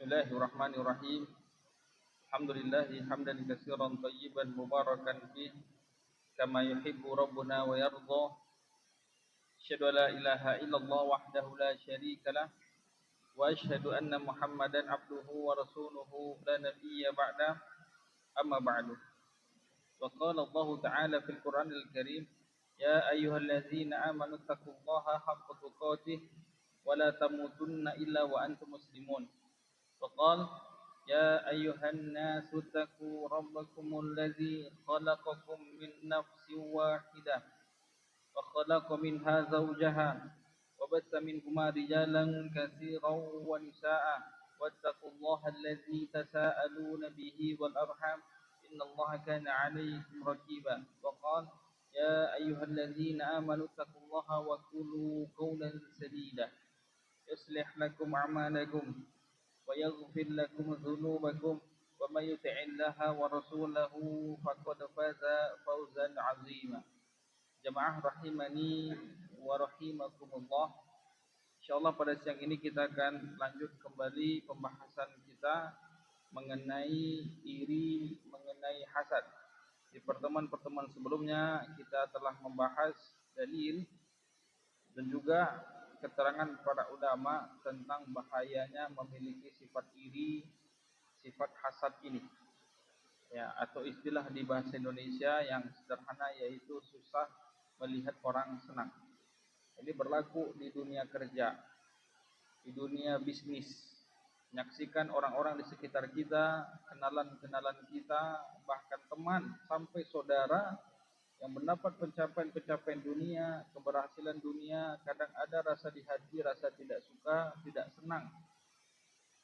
Bismillahirrahmanirrahim. Alhamdulillahi hamdan katsiran tayyiban mubarakan fih kama yuhibbu rabbuna wa yarda. Asyhadu an la ilaha illallah wahdahu la syarika lah wa asyhadu anna Muhammadan abduhu wa rasuluhu la nabiyya ba'da. Amma ba'du. Wa qala Allah ta'ala fil Qur'anil Karim, ya ayyuhalladzina amanu taqullaha haqqa tuqatih wa la tamutunna illa wa antum muslimun. وقال يا أيها الناس اتقوا ربكم الذي خلقكم من نفس واحدة وخلق منها زوجها وبث منهما رجالا كثيرا ونساء واتقوا الله الذي تساءلون به والأرحام إن الله كان عليكم رقيبا. وقال يا أيها الذين آمنوا اتقوا الله وقولوا قولا سديدا يصلح لكم أعمالكم ويغفر لكم ذنوبكم ومن يطع الله ورسوله فقد فاز فوزا عظيما. Jamaah rahimani wa rahimakumullah. Insyaallah pada siang ini kita akan lanjut kembali pembahasan kita mengenai iri, mengenai hasad. Di pertemuan-pertemuan sebelumnya kita telah membahas dalil dan juga keterangan para ulama tentang bahayanya memiliki sifat iri, sifat hasad ini. Ya, atau istilah di bahasa Indonesia yang sederhana yaitu susah melihat orang senang. Ini berlaku di dunia kerja, di dunia bisnis. Menyaksikan orang-orang di sekitar kita, kenalan-kenalan kita, bahkan teman sampai saudara yang mendapat pencapaian-pencapaian dunia, keberhasilan dunia, kadang ada rasa di hati, rasa tidak suka, tidak senang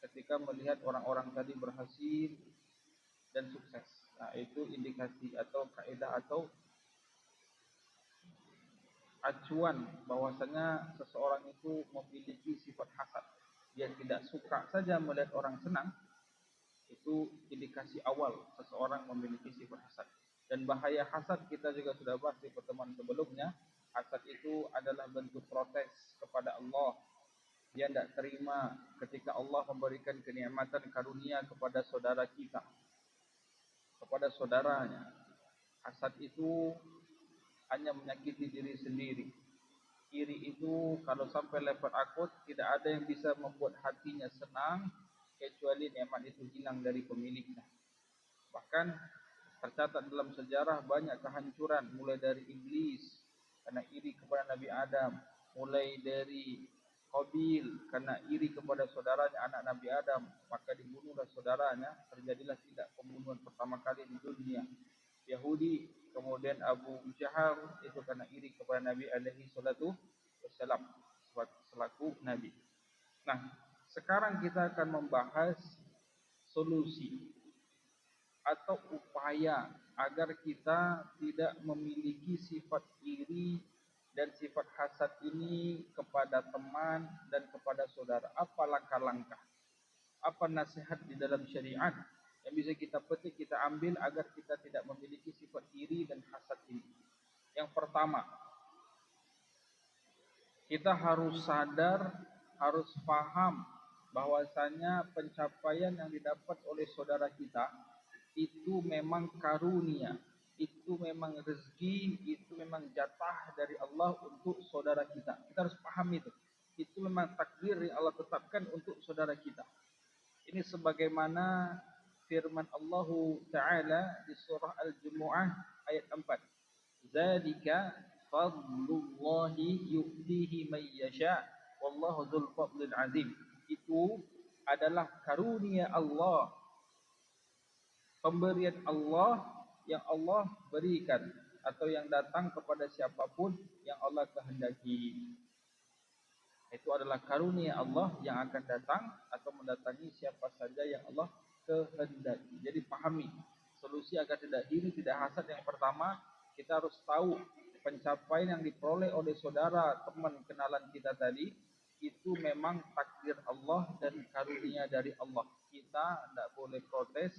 ketika melihat orang-orang tadi berhasil dan sukses. Nah, itu indikasi atau kaidah atau acuan bahwasanya seseorang itu memiliki sifat hasad. Dia tidak suka saja melihat orang senang, itu indikasi awal seseorang memiliki sifat hasad. Dan bahaya hasad kita juga sudah bahas di pertemuan sebelumnya. Hasad itu adalah bentuk protes kepada Allah. Dia tidak terima ketika Allah memberikan kenikmatan karunia kepada saudara kita, kepada saudaranya. Hasad itu hanya menyakiti diri sendiri. Iri itu kalau sampai level akut, tidak ada yang bisa membuat hatinya senang kecuali nikmat itu hilang dari pemiliknya. Bahkan tercatat dalam sejarah banyak kehancuran, mulai dari iblis karena iri kepada Nabi Adam, mulai dari Qabil karena iri kepada saudaranya anak Nabi Adam, maka dibunuhlah saudaranya. Terjadilah tidak pembunuhan pertama kali di dunia. Yahudi, kemudian Abu Jahal itu karena iri kepada Nabi alaihi salatu wassalam selaku Nabi. Nah, sekarang kita akan membahas solusi atau upaya agar kita tidak memiliki sifat iri dan sifat hasad ini kepada teman dan kepada saudara. Apa langkah-langkah? Apa nasihat di dalam syariat yang bisa kita petik, kita ambil agar kita tidak memiliki sifat iri dan hasad ini? Yang pertama, kita harus sadar, harus paham bahwasanya pencapaian yang didapat oleh saudara kita itu memang karunia, itu memang rezeki, itu memang jatah dari Allah untuk saudara kita. Kita harus paham itu. Itu memang takdir yang Allah tetapkan untuk saudara kita. Ini sebagaimana firman Allah Ta'ala di surah Al-Jumu'ah ayat 4. Zalika fadlullahi yu'tihi man yasha' wallahu dzul fadlil azim. Itu adalah karunia Allah, pemberian Allah yang Allah berikan atau yang datang kepada siapapun yang Allah kehendaki. Itu adalah karunia Allah yang akan datang atau mendatangi siapa saja yang Allah kehendaki. Jadi pahami solusi agar tidak iri, tidak hasad. Yang pertama, kita harus tahu pencapaian yang diperoleh oleh saudara, teman, kenalan kita tadi itu memang takdir Allah dan karunia dari Allah. Kita tidak boleh protes,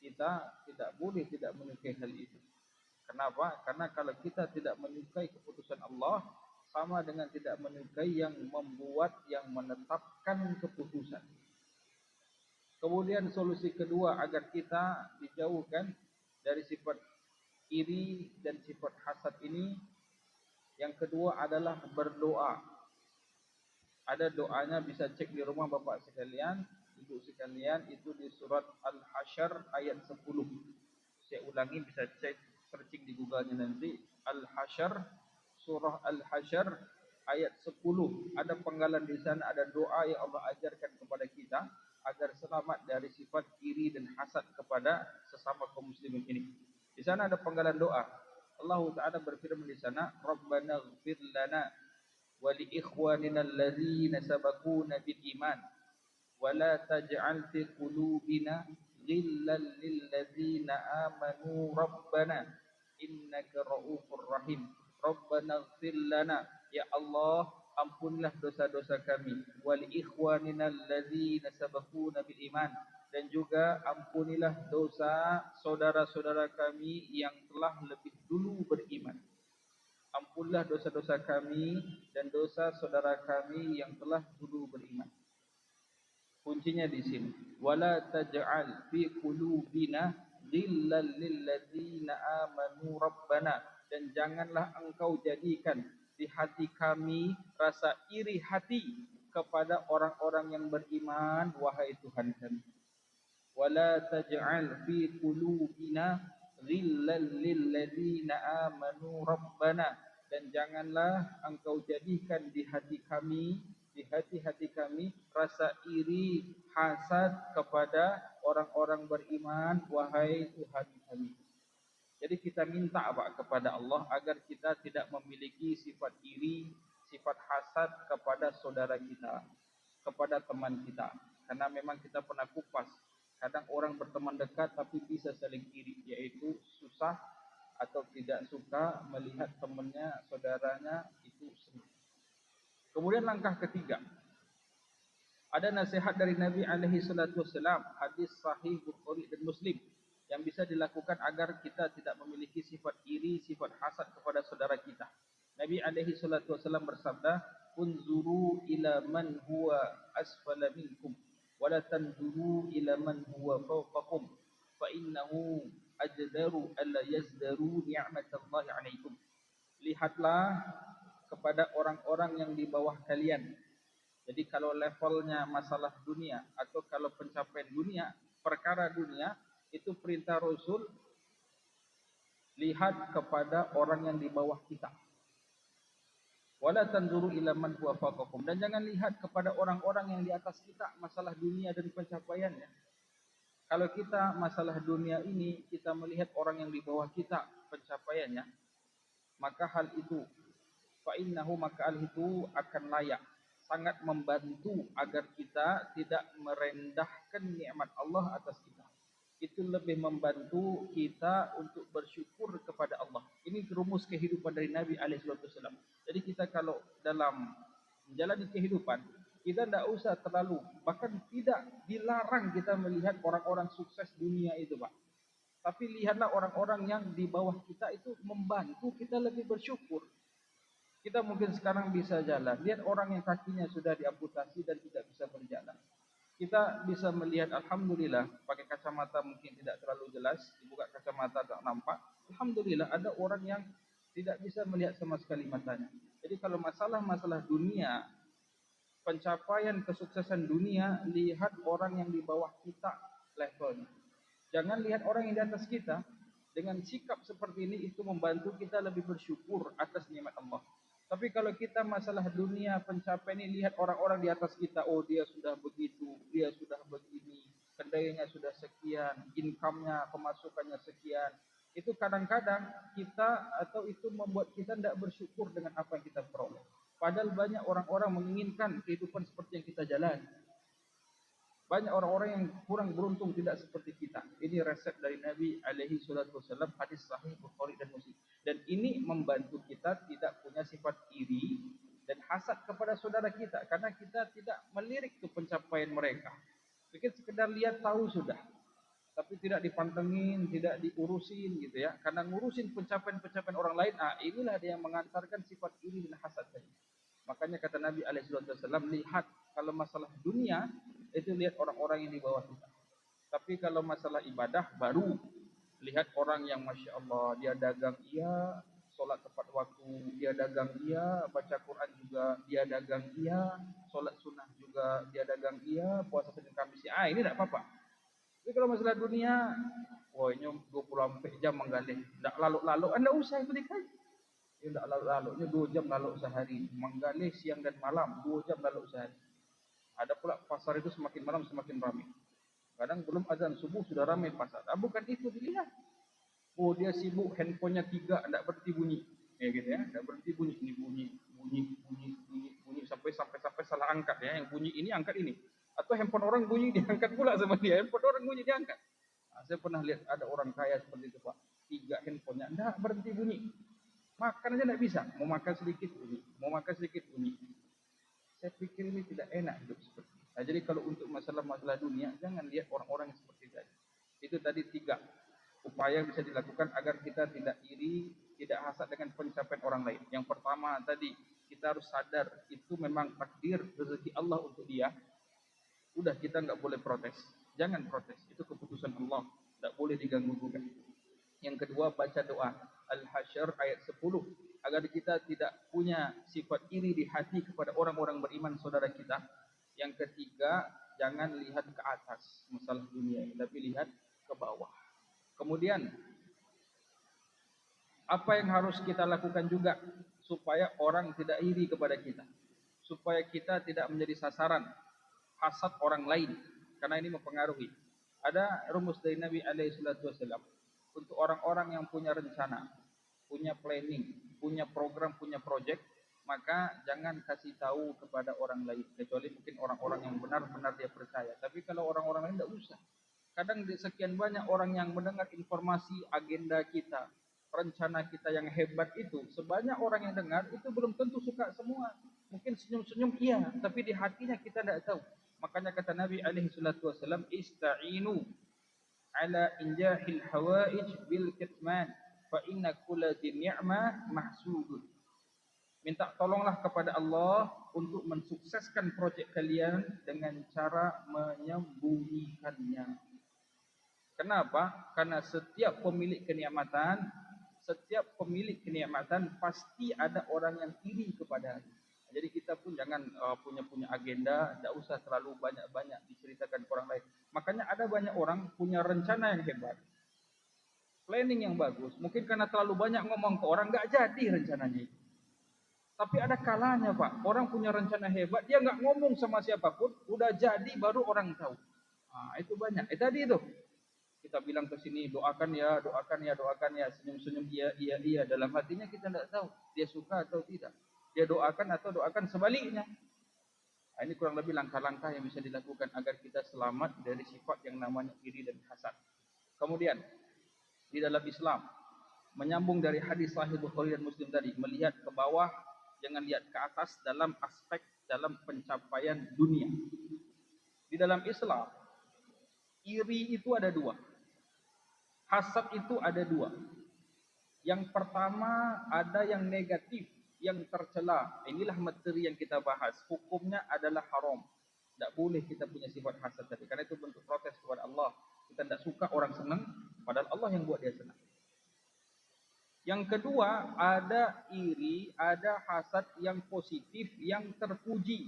kita tidak boleh tidak menyukai hal itu. Kenapa? Karena kalau kita tidak menyukai keputusan Allah, sama dengan tidak menyukai yang membuat, yang menetapkan keputusan. Kemudian solusi kedua agar kita dijauhkan dari sifat iri dan sifat hasad ini, yang kedua adalah berdoa. Ada doanya, bisa cek di rumah bapak sekalian, ibu sekalian, itu di surat Al-Hasyr ayat 10. Saya ulangi, bisa cek searching di Google-nya nanti. Al-Hasyr, surah Al-Hasyr ayat 10. Ada penggalan di sana, ada doa yang Allah ajarkan kepada kita agar selamat dari sifat iri dan hasad kepada sesama kaum muslimin ini. Di sana ada penggalan doa. Allah Ta'ala berfirman di sana, Rabbana ighfir lana wa li ikhwanina alladhina sabaquna bil iman wa la taj'al fi qulubina ghillan lil ladzina amanu rabbana innaka ra'ufur rahim. Rabbana ighfir lana, ya Allah, ampunilah dosa-dosa kami, wal ikhwanina alladzina sabaquna bil iman, dan juga ampunilah dosa saudara-saudara kami yang telah lebih dulu beriman. Ampunilah dosa-dosa kami dan dosa saudara kami yang telah dulu beriman. Kuncinya di sini. Wala taj'al fi qulubina ghillan lil ladzina amanu rabbana, dan janganlah engkau jadikan di hati kami rasa iri hati kepada orang-orang yang beriman, wahai Tuhan kami. Wala taj'al fi qulubina ghillan lil ladzina amanu rabbana, dan janganlah engkau jadikan di hati kami, di hati-hati kami, rasa iri, hasad kepada orang-orang beriman, wahai Tuhan kami. Jadi kita minta apa kepada Allah agar kita tidak memiliki sifat iri, sifat hasad kepada saudara kita, kepada teman kita. Karena memang kita pernah kupas, kadang orang berteman dekat tapi bisa saling iri, yaitu susah atau tidak suka melihat temannya, saudaranya itu senang. Kemudian langkah ketiga, ada nasihat dari Nabi alaihi salatu wasallam, hadis sahih Bukhari dan Muslim, yang bisa dilakukan agar kita tidak memiliki sifat iri, sifat hasad kepada saudara kita. Nabi alaihi salatu wasallam bersabda, "Unzuru ila man huwa asfala minkum wa la tanzuru ila man huwa fawqakum fa innahu ajdaru alla yazdaru ni'matallahi 'alaikum." Lihatlah kepada orang-orang yang di bawah kalian. Jadi kalau levelnya masalah dunia atau kalau pencapaian dunia, perkara dunia, itu perintah Rasul, lihat kepada orang yang di bawah kita. Wala tanzuru ila man huwa fawqakum, dan jangan lihat kepada orang-orang yang di atas kita masalah dunia dan pencapaiannya. Kalau kita masalah dunia ini, kita melihat orang yang di bawah kita pencapaiannya, maka hal itu, fa innahu, maka hal itu akan layak, sangat membantu agar kita tidak merendahkan nikmat Allah atas kita. Itu lebih membantu kita untuk bersyukur kepada Allah. Ini rumus kehidupan dari Nabi SAW. Jadi kita kalau dalam menjalani kehidupan, kita tidak usah terlalu, bahkan tidak dilarang kita melihat orang-orang sukses dunia itu, Pak. Tapi lihatlah orang-orang yang di bawah kita itu membantu kita lebih bersyukur. Kita mungkin sekarang bisa jalan, lihat orang yang kakinya sudah diamputasi dan tidak bisa berjalan. Kita bisa melihat, alhamdulillah, pakai kacamata mungkin tidak terlalu jelas, dibuka kacamata tak nampak. Alhamdulillah, ada orang yang tidak bisa melihat sama sekali matanya. Jadi kalau masalah-masalah dunia, pencapaian kesuksesan dunia, lihat orang yang di bawah kita levelnya. Jangan lihat orang yang di atas kita. Dengan sikap seperti ini, itu membantu kita lebih bersyukur atas nikmat Allah. Tapi kalau kita masalah dunia, pencapaian ini, lihat orang-orang di atas kita, oh dia sudah begitu, dia sudah begini, kendainya sudah sekian, income-nya, pemasukannya sekian. Itu kadang-kadang kita, atau itu membuat kita tidak bersyukur dengan apa yang kita peroleh. Padahal banyak orang-orang menginginkan kehidupan seperti yang kita jalani. Banyak orang-orang yang kurang beruntung tidak seperti kita. Ini resep dari Nabi alaihi salatu wasallam, hadis sahih Bukhari dan Muslim. Dan ini membantu kita tidak punya sifat iri dan hasad kepada saudara kita, karena kita tidak melirik ke pencapaian mereka. Mungkin sekedar lihat tahu sudah, tapi tidak dipantengin, tidak diurusin gitu ya. Karena ngurusin pencapaian-pencapaian orang lain, inilah dia yang mengantarkan sifat iri dan hasad tadi. Makanya kata Nabi alaihi salatu wasallam, lihat kalau masalah dunia, itu lihat orang-orang yang di bawah kita. Tapi kalau masalah ibadah baru lihat orang yang Masya Allah, dia dagang iya, sholat tepat waktu, dia dagang iya, baca Quran juga, dia dagang iya, sholat sunnah juga, dia dagang iya, puasa Senin Kamis, ini tidak apa-apa. Tapi kalau masalah dunia, wah ini 24 jam menggalih, tidak lalu-lalu, anda usah itu dikaji. Tidak lalu-lalunya 2 jam lalu sehari, menggalih siang dan malam, 2 jam lalu sehari. Ada pula pasar itu semakin malam semakin ramai. Kadang belum azan subuh sudah ramai pasar. Bukan itu dilihat. Oh dia sibuk, handphonenya 3, tidak berhenti bunyi. Gitu ya, tidak berhenti bunyi. Ini bunyi sampai salah angkat ya. Yang bunyi ini angkat ini. Atau handphone orang bunyi diangkat pula sama dia. Handphone orang bunyi diangkat. Saya pernah lihat ada orang kaya seperti itu Pak. 3 handphonenya tidak berhenti bunyi. Makan aja tidak bisa. Mau makan sedikit bunyi. Mau makan sedikit bunyi. Saya pikir ini tidak enak hidup seperti ini. Nah, jadi kalau untuk masalah-masalah dunia, jangan lihat orang-orang yang seperti tadi. Itu tadi 3 upaya yang bisa dilakukan agar kita tidak iri, tidak hasad dengan pencapaian orang lain. Yang pertama tadi, kita harus sadar itu memang takdir rezeki Allah untuk dia. Udah kita nggak boleh protes. Jangan protes, itu keputusan Allah. Tidak boleh diganggu-gugat. Yang kedua, baca doa. Al-Hasyr ayat 10. Agar kita tidak punya sifat iri di hati kepada orang-orang beriman saudara kita. Yang ketiga, jangan lihat ke atas masalah dunia ini, tapi lihat ke bawah. Kemudian, apa yang harus kita lakukan juga supaya orang tidak iri kepada kita. Supaya kita tidak menjadi sasaran hasad orang lain. Karena ini mempengaruhi. Ada rumus dari Nabi SAW. Untuk orang-orang yang punya rencana, punya planning, punya program, punya project, maka jangan kasih tahu kepada orang lain. Kecuali mungkin orang-orang yang benar-benar dia percaya. Tapi kalau orang-orang lain tidak usah. Kadang sekian banyak orang yang mendengar informasi agenda kita, rencana kita yang hebat itu, sebanyak orang yang dengar, itu belum tentu suka semua. Mungkin senyum-senyum iya, tapi di hatinya kita tidak tahu. Makanya kata Nabi SAW, Ista'inu ala injahil hawaij bil kitman fa inna kulla dhi ni'mah mahsudun. Minta tolonglah kepada Allah untuk mensukseskan projek kalian dengan cara menyembunyikannya. Kenapa? Karena setiap pemilik kenikmatan pasti ada orang yang iri kepadanya. Jadi kita pun jangan punya agenda, tidak usah terlalu banyak diceritakan ke orang lain. Makanya ada banyak orang punya rencana yang hebat, planning yang bagus. Mungkin karena terlalu banyak ngomong ke orang, nggak jadi rencananya itu. Tapi ada kalanya Pak, orang punya rencana hebat, dia nggak ngomong sama siapapun, udah jadi baru orang tahu. Itu banyak. Tadi itu kita bilang ke sini, doakan ya, senyum-senyum iya. Dalam hatinya kita tidak tahu dia suka atau tidak. Dia doakan atau doakan sebaliknya. Ini kurang lebih langkah-langkah yang bisa dilakukan agar kita selamat dari sifat yang namanya iri dan hasad. Kemudian, di dalam Islam, menyambung dari hadis Sahih Bukhari dan Muslim tadi, melihat ke bawah, jangan lihat ke atas dalam aspek dalam pencapaian dunia. Di dalam Islam, iri itu ada 2. Hasad itu ada 2. Yang pertama ada yang negatif, yang tercela. Inilah materi yang kita bahas. Hukumnya adalah haram. Tidak boleh kita punya sifat hasad tadi. Karena itu bentuk protes kepada Allah. Kita tidak suka orang senang, padahal Allah yang buat dia senang. Yang kedua, ada iri, ada hasad yang positif, yang terpuji.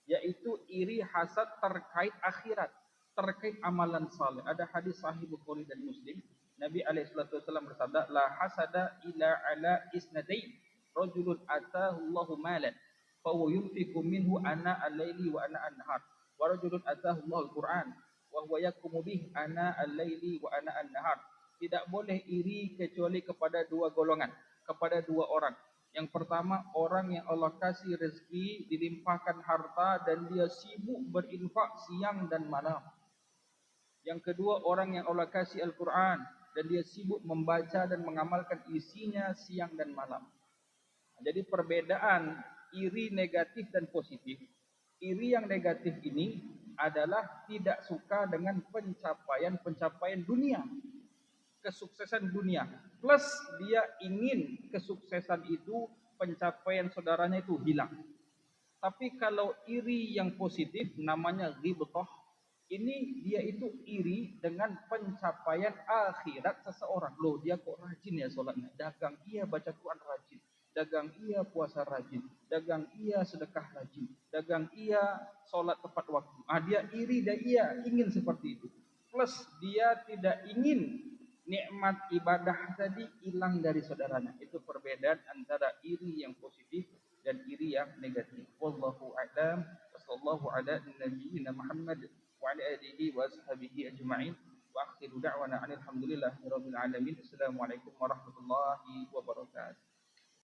Yaitu iri hasad terkait akhirat, terkait amalan saleh. Ada hadis Sahih Bukhari dan Muslim. Nabi SAW bersabda, La hasada ila ala isnadain. Rajulun atahu Allahu malan. Fahuwa yunfiku minhu ana al-layli wa ana an-nahar. Wa rajulun atahu Allahu al-Quran. Wa huwa yakumu bih ana al-layli wa ana an-nahar. Tidak boleh iri kecuali kepada 2 golongan. Kepada 2 orang. Yang pertama, orang yang Allah kasih rezeki, dilimpahkan harta dan dia sibuk berinfak siang dan malam. Yang kedua, orang yang Allah kasih Al-Quran dan dia sibuk membaca dan mengamalkan isinya siang dan malam. Jadi perbedaan iri negatif dan positif. Iri yang negatif ini adalah tidak suka dengan pencapaian dunia. Kesuksesan dunia. Plus dia ingin kesuksesan itu, pencapaian saudaranya itu hilang. Tapi kalau iri yang positif namanya ghibthah. Ini dia itu iri dengan pencapaian akhirat seseorang. Loh, dia kok rajin ya sholatnya, dagang iya baca Quran rajin, dagang iya puasa rajin, dagang iya sedekah rajin, dagang iya sholat tepat waktu. Dia iri dan ia ingin seperti itu. Plus dia tidak ingin nikmat ibadah tadi hilang dari saudaranya. Itu perbedaan antara iri yang positif dan iri yang negatif. Wallahu a'lam. Wassallallahu ala nabiyyina Muhammad wa ala alihi wa sahbihi ajma'in. Wa akhiru da'wana alhamdulillahi rabbil alamin. Assalamualaikum warahmatullahi wabarakatuh.